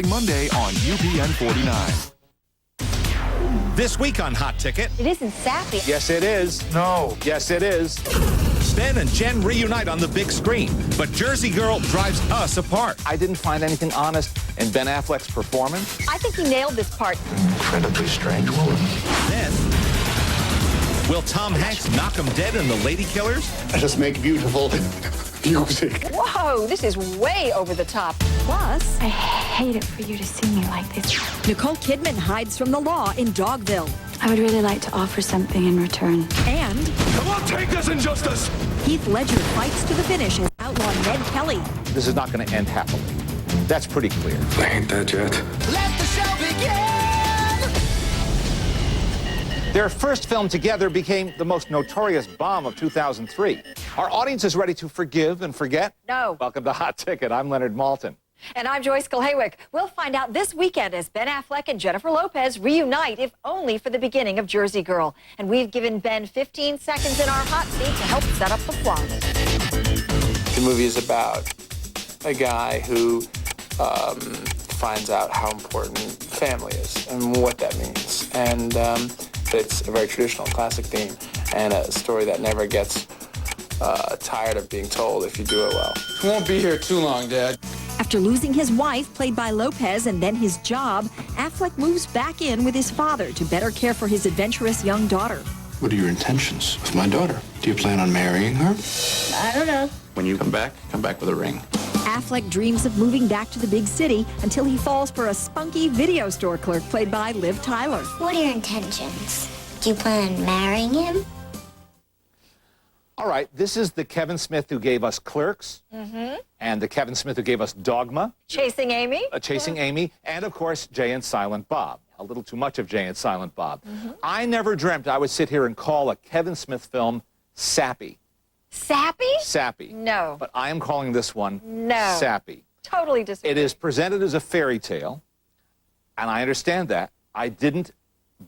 Monday on UPN 49. This week on Hot Ticket. It isn't sappy. Yes, it is. No. Yes, it is. Ben and Jen reunite on the big screen, but Jersey Girl drives us apart. I didn't find anything honest in Ben Affleck's performance. I think he nailed this part. Incredibly strange woman. Then, will Tom Hanks knock him dead in The Lady Killers? I just make beautiful music. Whoa, this is way over the top. Plus, I hate it for you to see me like this. Nicole Kidman hides from the law in Dogville. I would really like to offer something in return. And Come on, take this injustice! Heath Ledger fights to the finish as outlaw Ned Kelly. This is not going to end happily. That's pretty clear. I ain't that yet. Let the show begin! Their first film together became the most notorious bomb of 2003. Our audience is ready to forgive and forget. No. Welcome to Hot Ticket. I'm Leonard Maltin. And I'm Joyce Kulhaywick. We'll find out this weekend as Ben Affleck and Jennifer Lopez reunite, if only for the beginning of Jersey Girl. And we've given Ben 15 seconds in our hot seat to help set up the plot. The movie is about a guy who finds out how important family is and what that means. And it's a very traditional classic theme and a story that never gets tired of being told if you do it well. Won't be here too long, Dad. After losing his wife, played by Lopez, and then his job, Affleck moves back in with his father to better care for his adventurous young daughter. What are your intentions with my daughter? Do you plan on marrying her? I don't know. When you come back with a ring. Affleck dreams of moving back to the big city until he falls for a spunky video store clerk played by Liv Tyler. What are your intentions? Do you plan on marrying him? All right, this is the Kevin Smith who gave us Clerks, and the Kevin Smith who gave us Dogma, Chasing Amy? Chasing Amy, and of course, Jay and Silent Bob. A little too much of Jay and Silent Bob. I never dreamt I would sit here and call a Kevin Smith film sappy. Sappy? Sappy. No. But I am calling this one No. sappy. Totally disagree. It is presented as a fairy tale, and I understand that. I didn't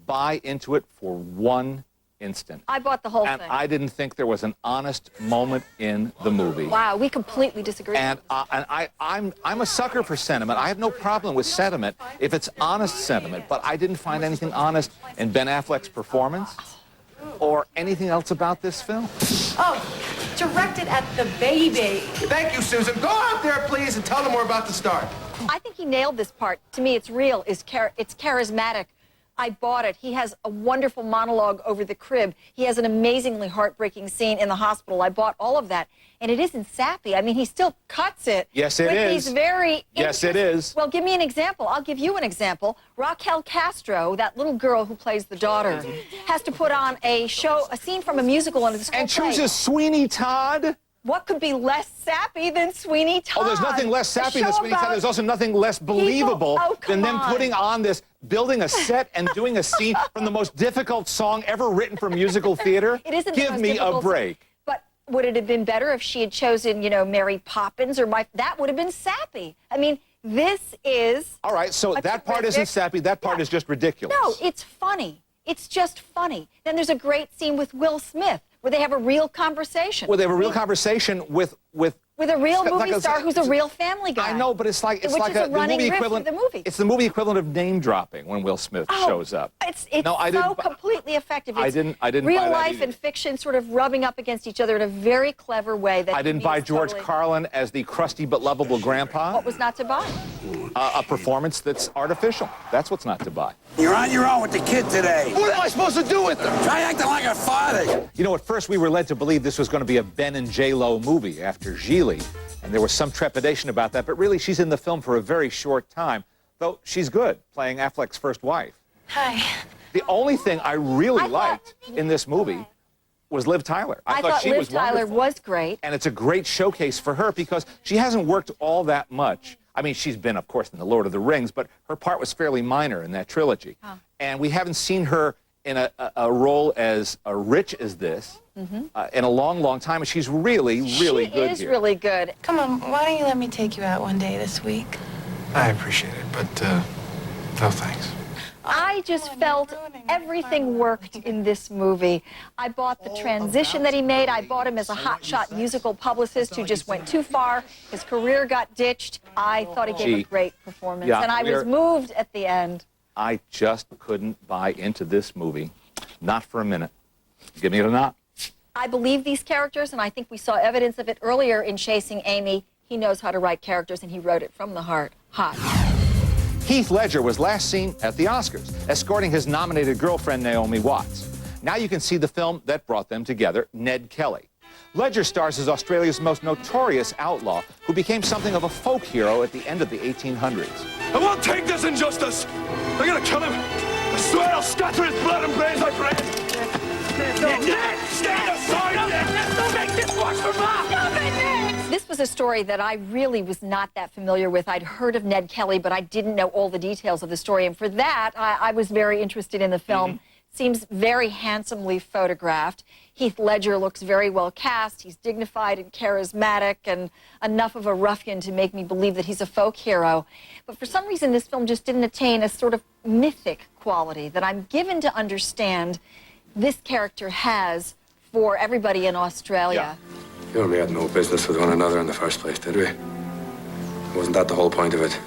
buy into it for one instant. I bought the whole And thing. I didn't think there was an honest moment in the movie. Wow, we completely disagree. And I'm a sucker for sentiment. I have no problem with sentiment if it's honest sentiment, but I didn't find anything honest in Ben Affleck's performance or anything else about this film. Oh, directed at the baby. Thank you, Susan. Go out there, please, and tell them we're about to start. I think he nailed this part. To me, it's real, it's charismatic. I bought it. He has a wonderful monologue over the crib. He has an amazingly heartbreaking scene in the hospital. I bought all of that. And it isn't sappy. I mean, he still cuts it. Yes, it with is. These very Yes, it is. Well, give me an example. I'll give you an example. Raquel Castro, that little girl who plays the daughter, has to put on a scene from a musical in the school And play. chooses Sweeney Todd. What could be less sappy than Sweeney Todd? Oh, there's nothing less sappy A than show Sweeney Todd. about There's also nothing less believable Oh, than them come putting on. on this, building a set and doing a scene from the most difficult song ever written for musical theater. It isn't the Give most me a difficult- break. But would it have been better if she had chosen, you know, Mary Poppins or that would have been sappy. I mean, this is... All right, so a that part isn't terrific- sappy. That part Yeah. is just ridiculous. No, it's funny. It's just funny. Then there's a great scene with Will Smith where they have a real conversation. Well, they have a real conversation with With a real It's movie like a- star who's a real family guy. I know, but it's like Which is a the running movie riff equivalent. of the movie. It's the movie equivalent of name dropping when Will Smith shows up. It's No, I so didn't- completely effective. I It's didn't real buy that life either. and fiction sort of rubbing up against each other in a very clever way. That I didn't buy means George totally- Carlin as the crusty but lovable grandpa. What was not to buy? A performance that's artificial. That's what's not to buy. You're on your own with the kid today. What am I supposed to do with them? Try acting like a father. You know, at first we were led to believe this was going to be a Ben and J-Lo movie after Gigli, and there was some trepidation about that, but really she's in the film for a very short time, though she's good, playing Affleck's first wife. Hi. The only thing I really I thought- liked in this movie was Liv Tyler. I thought she Liv was Tyler wonderful. was great. And it's a great showcase for her because she hasn't worked all that much. I mean, she's been, of course, in The Lord of the Rings, but her part was fairly minor in that trilogy. And we haven't seen her in a role as rich as this in a long, long time. And she's really, really good here. She is really good. Come on, why don't you let me take you out one day this week? I appreciate it, but no thanks. I just felt everything worked in this movie. I bought the transition that he made. I bought him as a hotshot musical publicist who just went too far. His career got ditched. I thought he gave a great performance, yeah, and I was moved at the end. I just couldn't buy into this movie, not for a minute. Give me it or not. I believe these characters, and I think we saw evidence of it earlier in Chasing Amy. He knows how to write characters, and he wrote it from the heart. Hot. Heath Ledger was last seen at the Oscars, escorting his nominated girlfriend, Naomi Watts. Now you can see the film that brought them together, Ned Kelly. Ledger stars as Australia's most notorious outlaw, who became something of a folk hero at the end of the 1800s. I won't take this injustice. I'm gonna kill him. I swear I'll scatter his blood and brains like bread. Ned, stand aside, Ned. Don't make this worse for Mom. This was a story that I really was not that familiar with. I'd heard of Ned Kelly, but I didn't know all the details of the story. And for that, I was very interested in the film. Seems very handsomely photographed. Heath Ledger looks very well cast. He's dignified and charismatic and enough of a ruffian to make me believe that he's a folk hero. But for some reason, this film just didn't attain a sort of mythic quality that I'm given to understand this character has for everybody in Australia. You and me had no business with one another in the first place, did we? Wasn't that the whole point of it?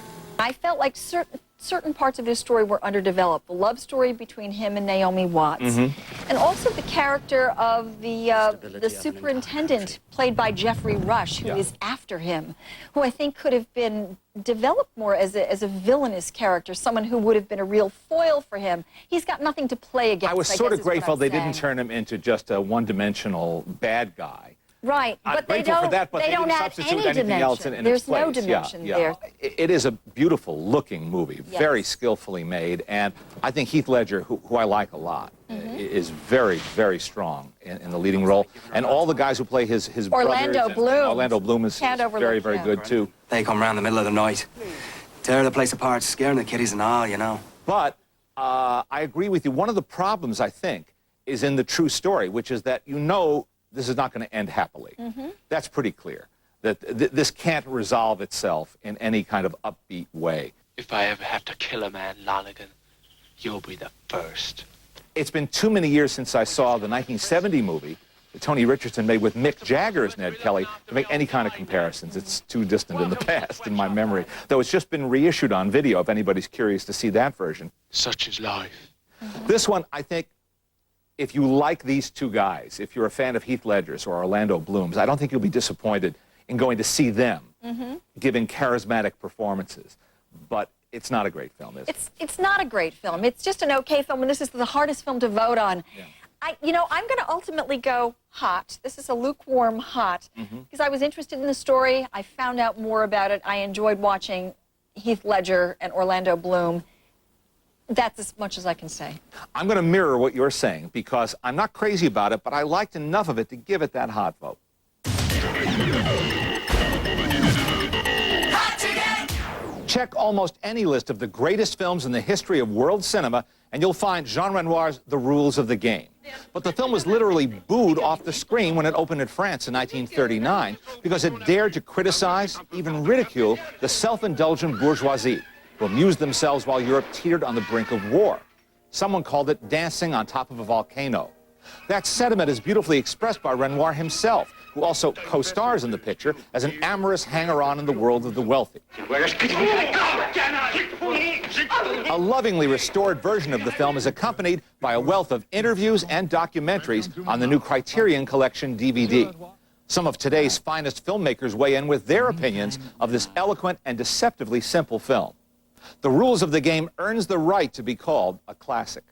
I felt like certain parts of this story were underdeveloped. The love story between him and Naomi Watts. And also the character of the superintendent, played by Jeffrey Rush, who is after him, who I think could have been developed more as a villainous character, someone who would have been a real foil for him. He's got nothing to play against. I was sort of grateful they didn't turn him into just a one-dimensional bad guy. Right, but they don't, for that, but they don't add any anything else in There's its place. no dimension there. It is a beautiful looking movie, very skillfully made, and I think Heath Ledger, who I like a lot, is very, very strong in the leading role. And all the guys who play his Orlando brothers. Bloom. Orlando Bloom is very, very good, too. They come around the middle of the night, tear the place apart, scaring the kiddies and all, you know. But I agree with you. One of the problems, I think, is in the true story, which is that this is not going to end happily. That's pretty clear, that this can't resolve itself in any kind of upbeat way. If I ever have to kill a man, Lonigan, you'll be the first. It's been too many years since I saw the 1970 movie that Tony Richardson made with Mick Jagger as Ned Kelly to make any kind of comparisons. It's too distant in the past in my memory, though it's just been reissued on video if anybody's curious to see that version. Such is life. This one, I think, if you like these two guys, if you're a fan of Heath Ledger's or Orlando Bloom's, I don't think you'll be disappointed in going to see them giving charismatic performances. But it's not a great film, is it? It's not a great film. It's just an okay film, and this is the hardest film to vote on. I'm going to ultimately go hot. This is a lukewarm hot, because I was interested in the story. I found out more about it. I enjoyed watching Heath Ledger and Orlando Bloom. That's as much as I can say. I'm going to mirror what you're saying, because I'm not crazy about it, but I liked enough of it to give it that hot vote. Check almost any list of the greatest films in the history of world cinema, and you'll find Jean Renoir's The Rules of the Game. But the film was literally booed off the screen when it opened in France in 1939 because it dared to criticize, even ridicule, the self-indulgent bourgeoisie who amused themselves while Europe teetered on the brink of war. Someone called it dancing on top of a volcano. That sentiment is beautifully expressed by Renoir himself, who also co-stars in the picture as an amorous hanger-on in the world of the wealthy. A lovingly restored version of the film is accompanied by a wealth of interviews and documentaries on the new Criterion Collection DVD. Some of today's finest filmmakers weigh in with their opinions of this eloquent and deceptively simple film. The Rules of the Game earns the right to be called a classic.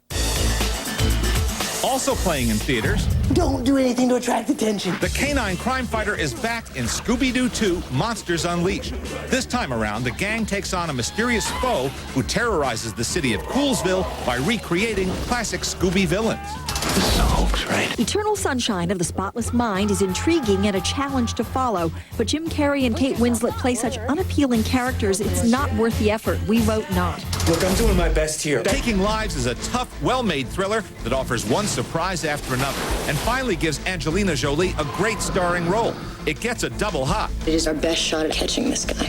Also playing in theaters, don't do anything to attract attention. The canine crime fighter is back in Scooby-Doo 2: Monsters Unleashed. This time around, the gang takes on a mysterious foe who terrorizes the city of Coolsville by recreating classic Scooby villains. This is a hoax, right? Eternal Sunshine of the Spotless Mind is intriguing and a challenge to follow, but Jim Carrey and Kate Winslet play such unappealing characters, it's not worth the effort. We vote not. Look, I'm doing my best here. Taking Lives is a tough, well-made thriller that offers one surprise after another and finally gives Angelina Jolie a great starring role. It gets a double hot. It is our best shot at catching this guy.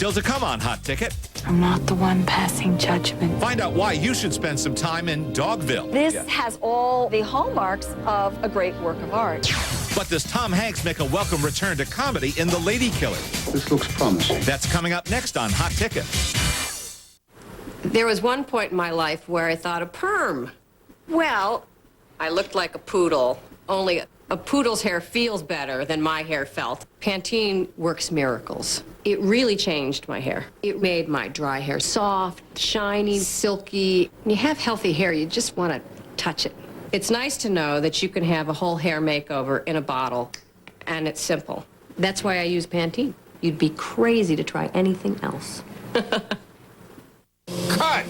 Still to come on Hot Ticket. I'm not the one passing judgment. Find out why you should spend some time in Dogville. This has all the hallmarks of a great work of art. But does Tom Hanks make a welcome return to comedy in The Lady Killer? This looks promising. That's coming up next on Hot Ticket. There was one point in my life where I thought a perm. Well, I looked like a poodle, only a poodle's hair feels better than my hair felt. Pantene works miracles. It really changed my hair. It made my dry hair soft, shiny, silky. When you have healthy hair, you just want to touch it. It's nice to know that you can have a whole hair makeover in a bottle, and it's simple. That's why I use Pantene. You'd be crazy to try anything else. Cut!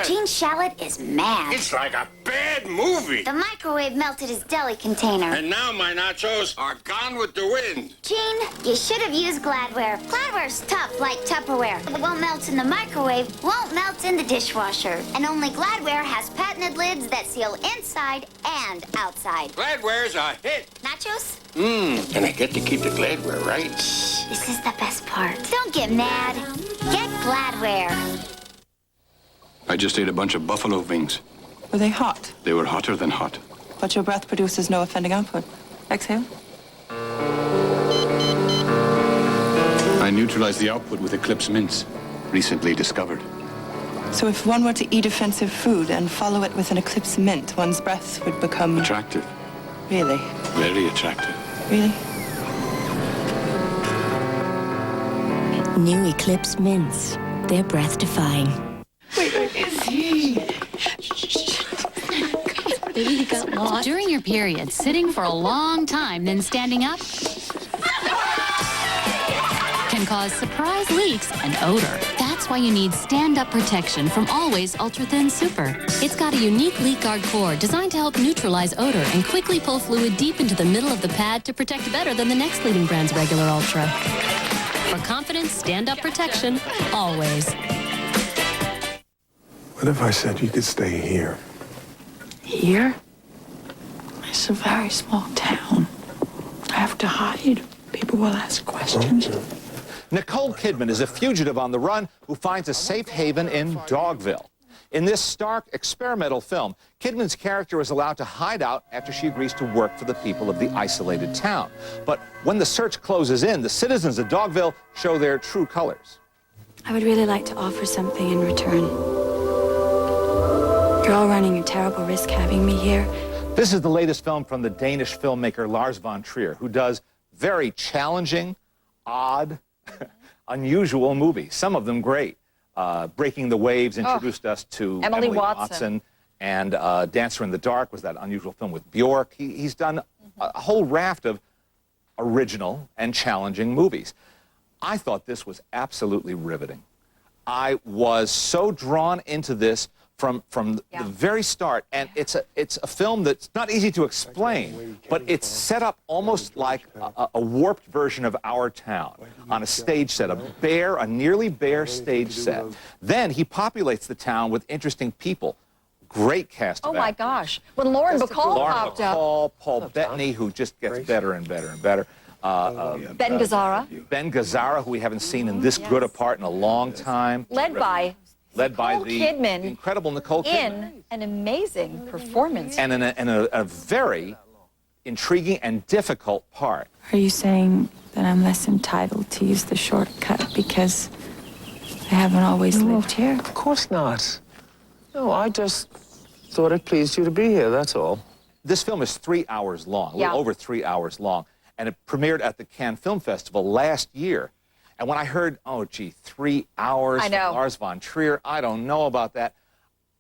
Gene Shalit is mad. It's like a bad movie. The microwave melted his deli container. And now my nachos are gone with the wind. Gene, you should have used Gladware. Gladware's tough like Tupperware. What melts in the microwave won't melt in the dishwasher. And only Gladware has patented lids that seal inside and outside. Gladware's a hit. Nachos? And I get to keep the Gladware, right? This is the best part. Don't get mad. Get Gladware. I just ate a bunch of buffalo wings. Were they hot? They were hotter than hot. But your breath produces no offending output. Exhale. I neutralized the output with Eclipse mints, recently discovered. So if one were to eat offensive food and follow it with an Eclipse mint, one's breath would become... Attractive. Really? Very attractive. Really? New Eclipse mints. They're breath-defying. Wait, is he? Baby, he got lost. During your period, sitting for a long time, then standing up can cause surprise leaks and odor. That's why you need stand-up protection from Always Ultra Thin Super. It's got a unique leak guard core designed to help neutralize odor and quickly pull fluid deep into the middle of the pad to protect better than the next leading brand's regular Ultra. For confident stand-up protection, always. What if I said you could stay here? Here? It's a very small town. I have to hide. People will ask questions. Nicole Kidman is a fugitive on the run who finds a safe haven in Dogville. In this stark experimental film, Kidman's character is allowed to hide out after she agrees to work for the people of the isolated town. But when the search closes in, the citizens of Dogville show their true colors. I would really like to offer something in return. You're all running a terrible risk having me here. This is the latest film from the Danish filmmaker Lars von Trier, who does very challenging, odd, unusual movies, some of them great. Breaking the Waves introduced us to Emily Watson. And Dancer in the Dark was that unusual film with Bjork. He's done a whole raft of original and challenging movies. I thought this was absolutely riveting. I was so drawn into this from the very start, and it's a film that's not easy to explain, but it's set up almost like a warped version of Our Town on a stage set, a nearly bare stage set. Then he populates the town with interesting people. Great cast of Oh my actors. gosh. When Lauren Bacall popped up. Paul Bettany, who just gets better and better and better. Ben Gazzara. Ben Gazzara, who we haven't seen in this good a part in a long time. Led by Nicole Kidman, incredible Nicole Kidman. In an amazing performance. And in a very intriguing and difficult part. Are you saying that I'm less entitled to use the shortcut because I haven't always lived here? Of course not. No, I just thought it pleased you to be here, that's all. This film is 3 hours long, a little over 3 hours long, and it premiered at the Cannes Film Festival last year. And when I heard, oh, gee, 3 hours I know. from Lars von Trier, I don't know about that,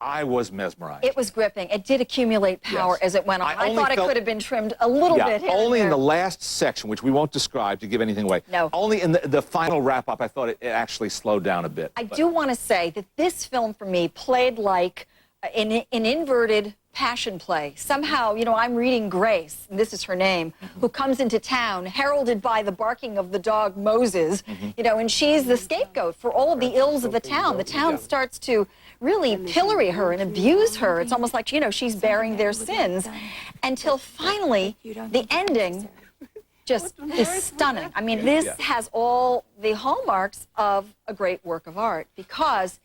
I was mesmerized. It was gripping. It did accumulate power as it went on. I thought it could have been trimmed a little bit here only and in there. the last section, which we won't describe to give anything away. No. Only in the final wrap-up, I thought it actually slowed down a bit. I do want to say that this film, for me, played like an inverted passion play. Somehow, you know, I'm reading Grace, and this is her name, who comes into town, heralded by the barking of the dog Moses, you know, and she's the scapegoat for all of the ills of the town. The town starts to really pillory her and abuse her. It's almost like, you know, she's bearing their sins. Until finally, the ending, just is stunning. I mean, this has all the hallmarks of a great work of art because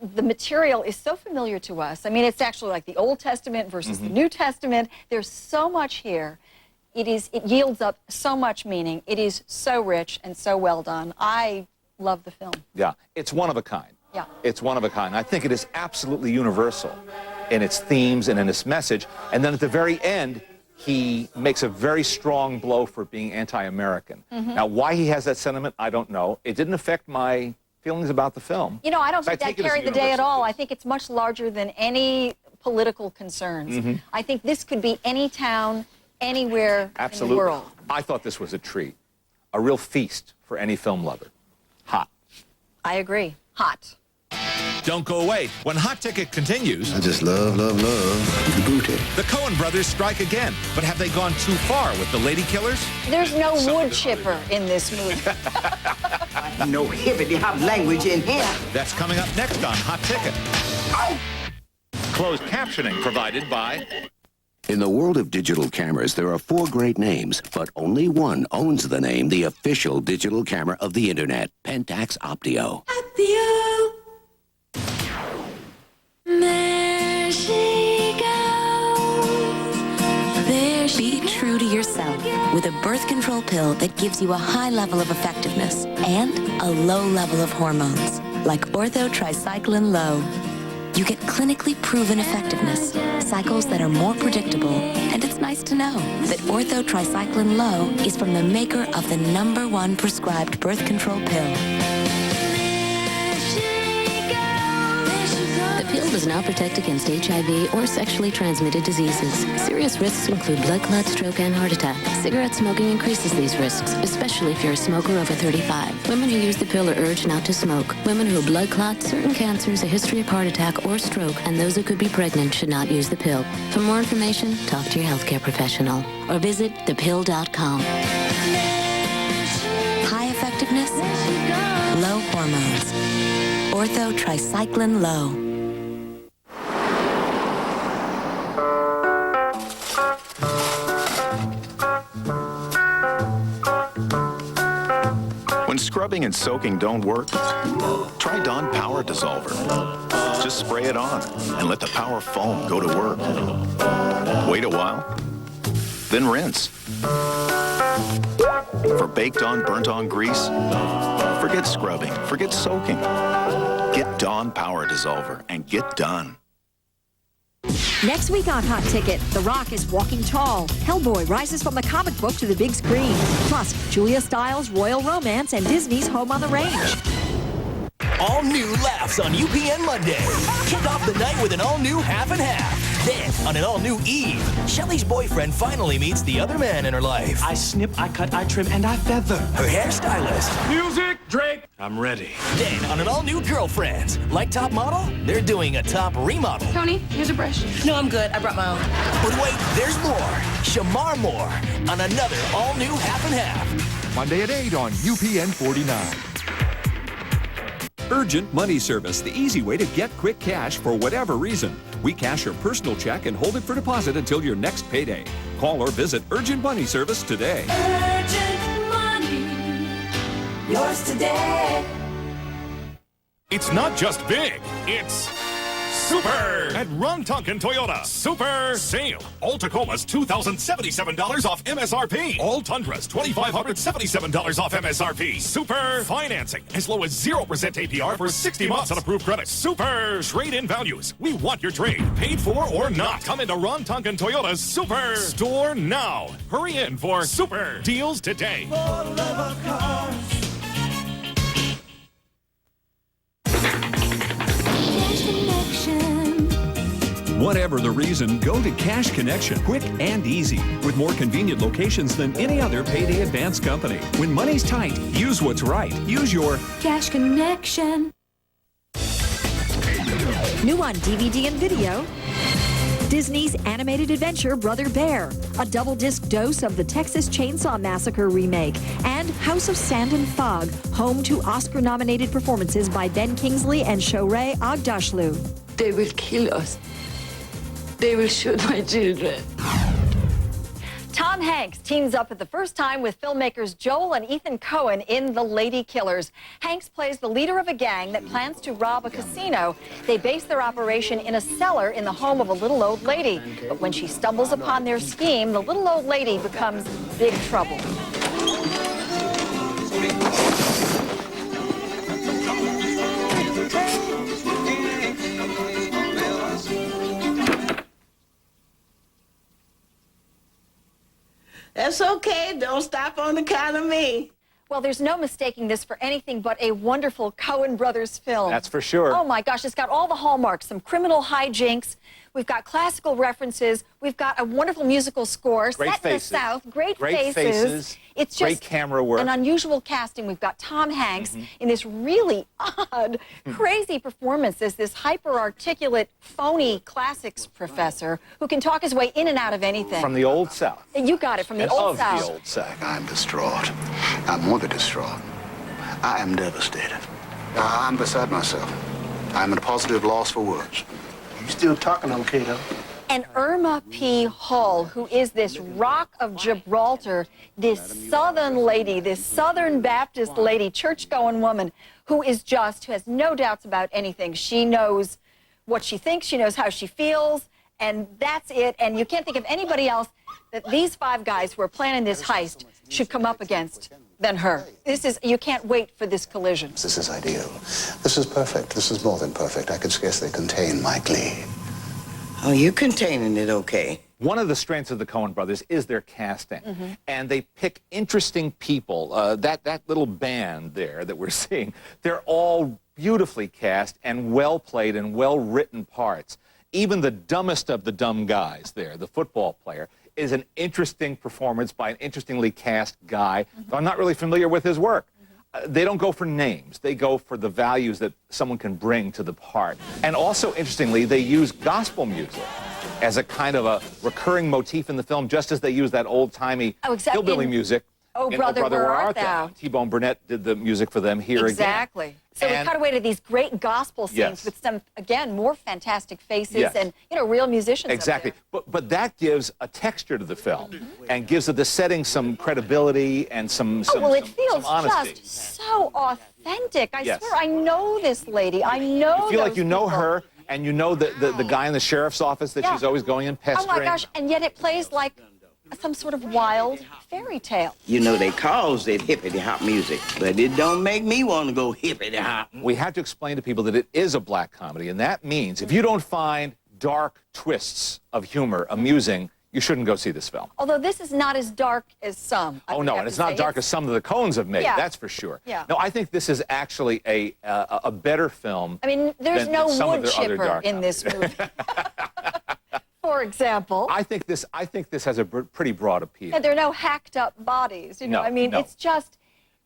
the material is so familiar to us. I mean, it's actually like the Old Testament versus the New Testament. There's so much here. It yields up so much meaning. It is so rich and so well done. I love the film. Yeah, it's one of a kind. Yeah. It's one of a kind. I think it is absolutely universal in its themes and in its message. And then at the very end, he makes a very strong blow for being anti-American. Now, why he has that sentiment, I don't know. It didn't affect my feelings about the film. You know, I don't think that take it as carried the day at all. I think it's much larger than any political concerns. I think this could be any town, anywhere in the world. I thought this was a treat, a real feast for any film lover. Hot. I agree. Hot. Don't go away. When Hot Ticket continues... I just love the booty. The Coen brothers strike again. But have they gone too far with the lady killers? There's no wood chipper in this movie. No hibbity-hop language in here. That's coming up next on Hot Ticket. Closed captioning provided by... In the world of digital cameras, there are 4 great names, but only one owns the name, the official digital camera of the Internet, Pentax Optio. There she goes. Be true to yourself with a birth control pill that gives you a high level of effectiveness and a low level of hormones, like Ortho Tricycline Low. You get clinically proven effectiveness, cycles that are more predictable, and it's nice to know that Ortho Tricycline Low is from the maker of the #1 prescribed birth control pill. The pill does not protect against HIV or sexually transmitted diseases. Serious risks include blood clot, stroke, and heart attack. Cigarette smoking increases these risks, especially if you're a smoker over 35. Women who use the pill are urged not to smoke. Women who have blood clots, certain cancers, a history of heart attack or stroke, and those who could be pregnant should not use the pill. For more information, talk to your healthcare professional or visit thepill.com. High effectiveness, low hormones. Ortho Tricycline Low. When scrubbing and soaking don't work, try Dawn Power Dissolver. Just spray it on and let the power foam go to work. Wait a while, then rinse. For baked on, burnt on grease, forget scrubbing, forget soaking. Get Dawn Power Dissolver and get done. Next week on Hot Ticket, The Rock is walking tall. Hellboy rises from the comic book to the big screen. Plus, Julia Stiles' royal romance and Disney's Home on the Range. All new laughs on UPN Monday. Kick off the night with an all-new Half and Half. Then, on an all-new Eve, Shelley's boyfriend finally meets the other man in her life. I snip, I cut, I trim, and I feather. Her hairstylist. Music, Drake. I'm ready. Then, on an all-new Girlfriends. Like Top Model, they're doing a top remodel. Tony, here's a brush. No, I'm good. I brought my own. But wait, there's more. Shamar Moore on another all-new Half and Half. Monday at 8 on UPN 49. Urgent Money Service, the easy way to get quick cash for whatever reason. We cash your personal check and hold it for deposit until your next payday. Call or visit Urgent Money Service today. Urgent money, yours today. It's not just big, it's super at Ron Tonkin Toyota. Super sale. All Tacomas $2,077 off MSRP. All Tundras $2,577 off MSRP. Super financing as low as 0% APR for 60 months on approved credit. Super trade-in values. We want your trade, paid for or not. Come into Ron Tonkin Toyota's Super Store now. Hurry in for super deals today. Whatever the reason, go to Cash Connection. Quick and easy. With more convenient locations than any other payday advance company. When money's tight, use what's right. Use your Cash Connection. New on DVD and video, Disney's animated adventure Brother Bear, a double-disc dose of the Texas Chainsaw Massacre remake, and House of Sand and Fog, home to Oscar-nominated performances by Ben Kingsley and Shohreh Aghdashloo. They will kill us. They will shoot my children. Tom Tom Hanks teams up for the first time with filmmakers Joel and Ethan Coen in The Lady Killers. Hanks plays the leader of a gang that plans to rob a casino. They base their operation in a cellar in the home of a little old lady. But when she stumbles upon their scheme, the little old lady becomes big trouble. That's okay. Don't stop on account of me. Well, there's no mistaking this for anything but a wonderful Coen Brothers film. That's for sure. Oh, my gosh. It's got all the hallmarks, some criminal hijinks. We've got classical references. We've got a wonderful musical score. Great set faces. in the South. Great faces. It's just great camera work. An unusual casting. We've got Tom Hanks in this really odd, crazy performance as this hyper-articulate, phony classics professor who can talk his way in and out of anything. From the Old South. You got it, from the Old South. The Old South. I'm distraught. I'm more than distraught. I am devastated. I'm beside myself. I'm at a positive loss for words. You still talking okay, though? And Irma P. Hall, who is this Rock of Gibraltar, this Southern lady, this Southern Baptist lady, church-going woman, who has no doubts about anything. She knows what she thinks, she knows how she feels, and that's it. And you can't think of anybody else that these five guys who are planning this heist should come up against than her. You can't wait for this collision. This is ideal. This is perfect. This is more than perfect. I could scarcely contain my glee. Oh, you're containing it okay. One of the strengths of the Coen brothers is their casting. And they pick interesting people. That little band there that we're seeing, they're all beautifully cast and well-played and well-written parts. Even the dumbest of the dumb guys there, the football player, is an interesting performance by an interestingly cast guy. I'm not really familiar with his work. They don't go for names. They go for the values that someone can bring to the part. And also, interestingly, they use gospel music as a kind of a recurring motif in the film, just as they use that old-timey hillbilly music. Oh, in Brother, Where Art Thou? T-Bone Burnett did the music for them here Exactly. So we cut away to these great gospel scenes with some, again, more fantastic faces and, real musicians. Exactly. But that gives a texture to the film and gives the setting some credibility and some it feels honesty. Just so authentic. I swear, I know this lady. I know You feel like you know her, and you know the guy in the sheriff's office that she's always going in pestering. Oh, my gosh. And yet it plays like some sort of wild fairy tale. You know, they calls it hippity-hop music, but it don't make me want to go hippity-hop. We have to explain to people that it is a black comedy, and that means if you don't find dark twists of humor amusing, you shouldn't go see this film. Although this is not as dark as some. Oh, no, and it's not dark as some of the Coens have made, that's for sure. Yeah. No, I think this is actually a better film. I mean, there's no wood chipper in this movie. For example. I think this has a pretty broad appeal. And there are no hacked up bodies. You know, I mean,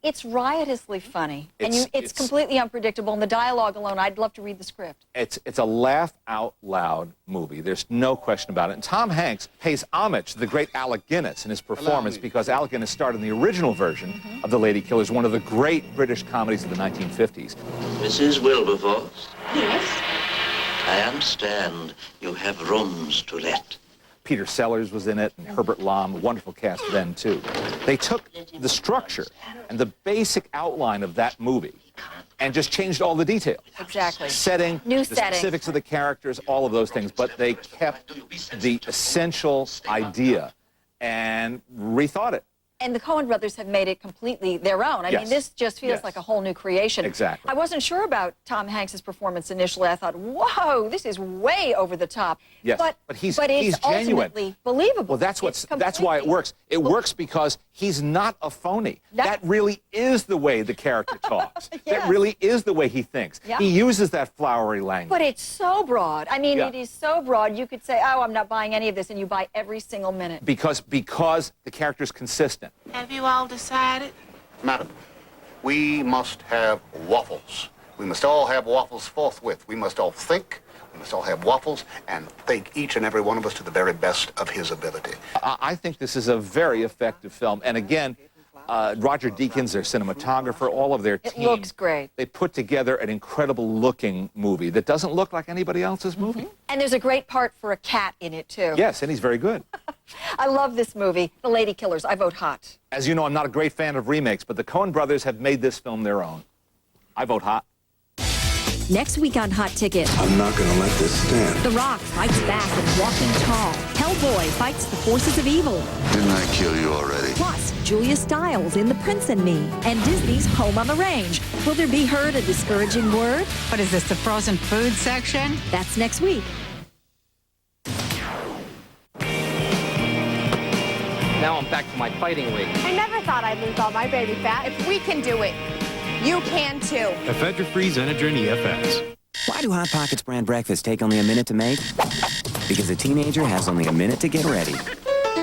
it's riotously funny. It's completely unpredictable. And the dialogue alone, I'd love to read the script. It's a laugh out loud movie. There's no question about it. And Tom Hanks pays homage to the great Alec Guinness in his performance because Alec Guinness starred in the original version of The Lady Killers, one of the great British comedies of the 1950s. Mrs. Wilberforce? Yes? I understand you have rooms to let. Peter Sellers was in it, and Herbert Lom, a wonderful cast then, too. They took the structure and the basic outline of that movie and just changed all the details. Exactly. Setting, New the setting. specifics of the characters, all of those things, but they kept the essential idea and rethought it. And the Coen brothers have made it completely their own. I mean, this just feels like a whole new creation. Exactly. I wasn't sure about Tom Hanks' performance initially. I thought, whoa, this is way over the top. Yes, but he's it's genuine. ultimately believable. Well, that's why it works. It works because he's not a phony. That really is the way the character talks. That really is the way he thinks. Yeah. He uses that flowery language. But it's so broad. I mean, it is so broad. You could say, oh, I'm not buying any of this, and you buy every single minute. Because the character's consistent. Have you all decided? Madam, we must have waffles. We must all have waffles forthwith. We must all think. We must all have waffles and think each and every one of us to the very best of his ability. I think this is a very effective film. And again, Roger Deakins, their cinematographer, all of their team. It looks great. They put together an incredible-looking movie that doesn't look like anybody else's movie. And there's a great part for a cat in it, too. Yes, and he's very good. I love this movie, The Lady Killers. I vote hot. As you know, I'm not a great fan of remakes, but the Coen brothers have made this film their own. I vote hot. Next week on Hot Ticket, I'm not going to let this stand. The Rock fights back in Walking Tall. Hellboy fights the forces of evil. Didn't I kill you already? Plus, Julia Stiles in The Prince and Me. And Disney's Home on the Range. Will there be heard a discouraging word? What is this, the frozen food section? That's next week. Now I'm back to my fighting weight. I never thought I'd lose all my baby fat. If we can do it, you can too. Ephedra-free Xenadrin EFX. Why do Hot Pockets brand breakfast take only a minute to make? Because a teenager has only a minute to get ready.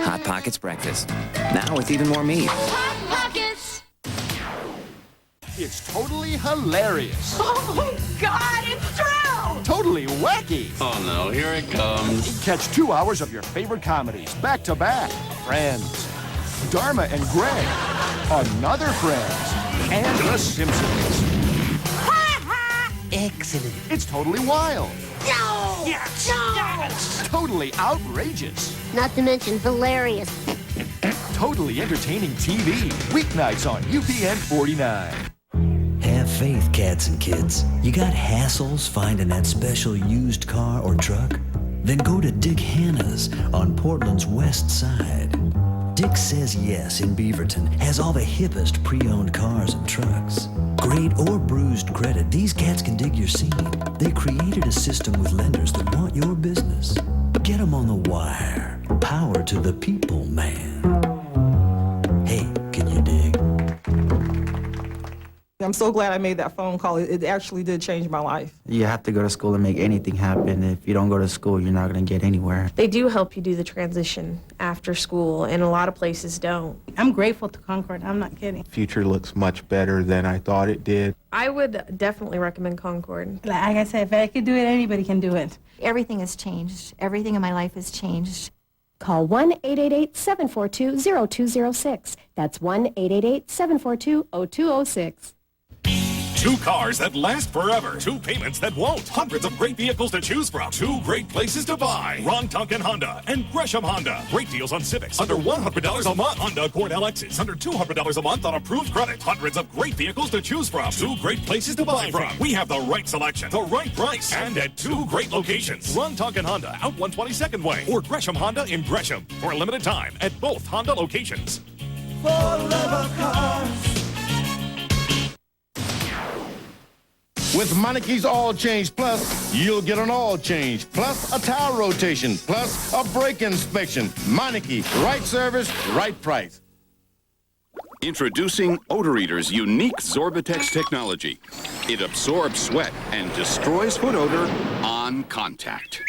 Hot Pockets breakfast. Now with even more meat. Hot Pockets! It's totally hilarious. Oh, God, it's true! Totally wacky. Oh, no, here it comes. Catch 2 hours of your favorite comedies back to back. Friends, Dharma and Greg, Another Friends, and The Simpsons. Excellent. It's totally wild. No! Yes! No! Yes! Totally outrageous. Not to mention hilarious. Totally entertaining TV. Weeknights on UPN 49. Have faith, cats and kids. You got hassles finding that special used car or truck? Then go to Dick Hanna's on Portland's west side. Dick Says Yes in Beaverton has all the hippest pre-owned cars and trucks. Great or bruised credit, these cats can dig your seed. They created a system with lenders that want your business. Get them on the wire. Power to the people, man. Hey, can you dig? I'm so glad I made that phone call. It actually did change my life. You have to go to school to make anything happen. If you don't go to school, you're not going to get anywhere. They do help you do the transition after school, and a lot of places don't. I'm grateful to Concord. I'm not kidding. Future looks much better than I thought it did. I would definitely recommend Concord. Like I said, if I could do it, anybody can do it. Everything has changed. Everything in my life has changed. Call 1-888-742-0206. That's 1-888-742-0206. 2 cars that last forever. 2 payments that won't. Hundreds of great vehicles to choose from. 2 great places to buy. Ron Tonkin Honda and Gresham Honda. Great deals on Civics. Under $100 a month. Honda Accord LXs. Under $200 a month on approved credit. Hundreds of great vehicles to choose from. 2 great places to buy from. We have the right selection, the right price, and at 2 great locations. Ron Tonkin Honda out 122nd Way or Gresham Honda in Gresham for a limited time at both Honda locations. Forever Cars. With Meinke's All Change Plus, you'll get an oil change, plus a tire rotation, plus a brake inspection. Meinke, right service, right price. Introducing Odor Eater's unique Zorbatex technology. It absorbs sweat and destroys foot odor on contact.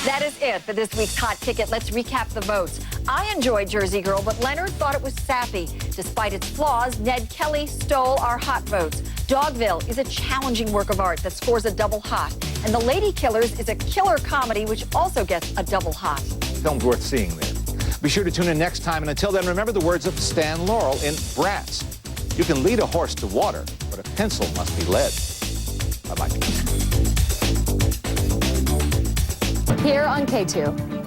That is it for this week's Hot Ticket. Let's recap the votes. I enjoyed Jersey Girl, but Leonard thought it was sappy. Despite its flaws, Ned Kelly stole our hot votes. Dogville is a challenging work of art that scores a double hot. And The Lady Killers is a killer comedy which also gets a double hot. Film's worth seeing there. Be sure to tune in next time, and until then, remember the words of Stan Laurel in Bratz. You can lead a horse to water, but a pencil must be led. Bye-bye. Here on K2.